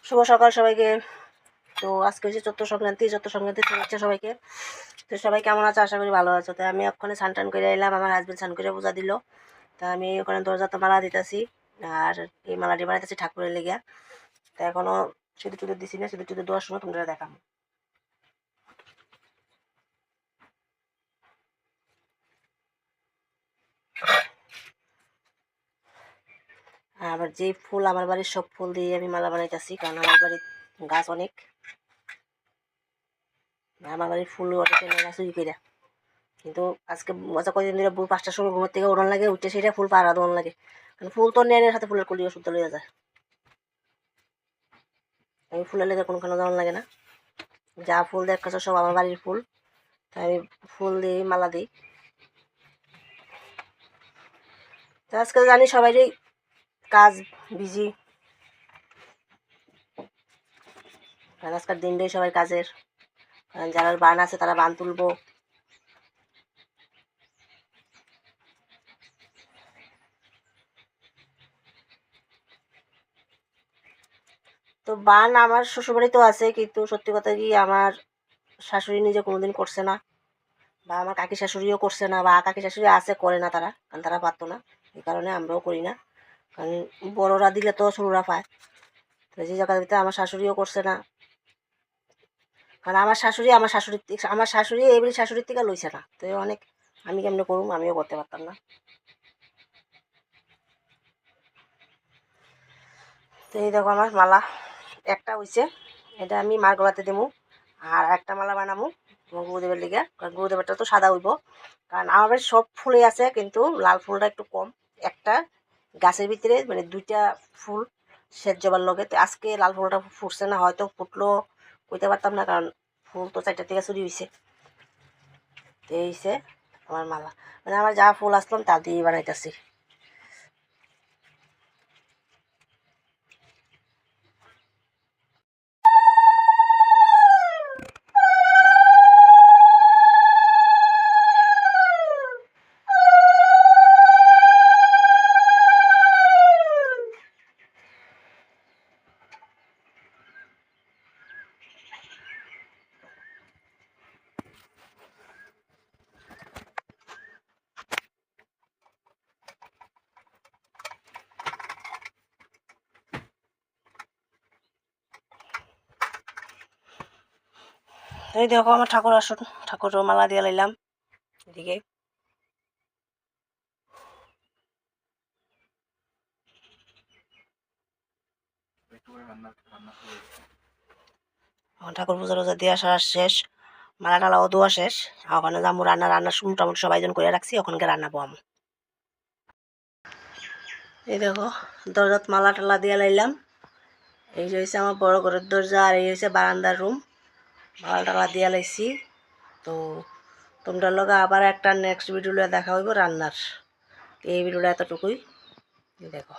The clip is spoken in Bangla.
শুভ সকাল সবাইকে। তো আজকে হচ্ছে চৈত্র সংক্রান্তি শুভেচ্ছা সবাইকে। তো সবাই কেমন আছে, আশা করি ভালো আছো। তো আমি ওখানে স্নান টান করে এলাম, আমার হাজব্যান্ড স্নান করে পূজা দিল। তা আমি ওখানে দরজাতে মালা দিতেছি, আর এই মালাটি বানাইতেছি ঠাকুরের লেগিয়া। তো এখনও সিঁদুর টুদুর দিছি না, সিঁদুর টুদুর দেওয়ার সময় তোমরা দেখাবো। আবার যে ফুল, আমার বাড়ির সব ফুল দিয়ে আমি মালা বানাইতেছি, কারণ আমার বাড়ির গাছ অনেক, আমার বাড়ির ফুল অনেক গাছ চুরি করে। কিন্তু আজকে মজা কদিন ধরে 5টার সময় ঘুমের থেকে ওড়ান লাগে, উঠে সেটা ফুল পাড়া দোন লাগে, কারণ ফুল তো নেনের সাথে ফুলের কলিও শুদ্ধ লইয়া যায়। আমি ফুলের লেগে কোনোখানে যাওয়ান লাগে না, যা ফুল দেখাচ্ছ সব আমার বাড়ির ফুল, তাই আমি ফুল দিই, মালা দিই। তো আজকে জানি সবাইরই কাজ বিজি, কারণ আজকের দিনটাই সবাই কাজের, কারণ যারা বান আছে তারা বান তুলবো। তো বান আমার শ্বশুরবাড়িতেও আছে, কিন্তু সত্যি কথা কি আমার শাশুড়ি নিজে কোনোদিন করছে না, বা আমার কাকি শাশুড়িও করছে না, বা কাকি শাশুড়ি আছে করে না তারা, কারণ তারা পারতো না, এই কারণে আমরাও করি না, কারণ বড়রা দিলে তো ছোটরা পায়। তো যে জায়গাতে আমার শাশুড়িও করছে না, কারণ আমার শাশুড়ি এইবারই শাশুড়ির থেকে লইছে না, তো অনেক আমি কেমনে করুম, আমিও করতে পারতাম না। তো এই দেখো আমার মালা একটা হয়েছে, এটা আমি মার গলাতে দেবো, আর একটা মালা বানাবো গুরুদেবের লিগে, কারণ গুরুদেবেরটা তো সাদা হইব, কারণ আমার সব ফুলই আছে, কিন্তু লাল ফুলটা একটু কম। একটা গাছের ভিতরে মানে 2টা ফুল সেট জবার লগে, তো আজকে লাল ফুলটা ফুটছে না, হয়তো ফুটলো কইতে পারতাম না, কারণ ফুল তো 4টা থেকে চুরি হয়েছে। তো এই হচ্ছে আমার মালা, মানে আমার যা ফুল আসলাম তা দিয়ে বানাইতেছি। এই দেখো আমার ঠাকুর আসুন, ঠাকুরের মালা দিয়ে লাইলাম এদিকে। ঠাকুর পূজা টুজা দিয়ে আসা শেষ, মালা টালাও দেওয়া শেষ, ওখানে যাবো রান্না মোটামুটি সবাইজন করে রাখছি, ওখানকে রান্না পাবো। এই দেখো দরজাত মালা টালা দিয়ে লাইলাম, এই যে হয়েছে আমার বড় ঘরের দরজা, আর এই হয়েছে বারান্দার রুম, মালা টালা দিয়ে লাইছি। তো তোমরা লগে আবার একটা নেক্সট ভিডিও দেখা হইব রান্নার, এই ভিডিওটা এতটুকুই, দেখো।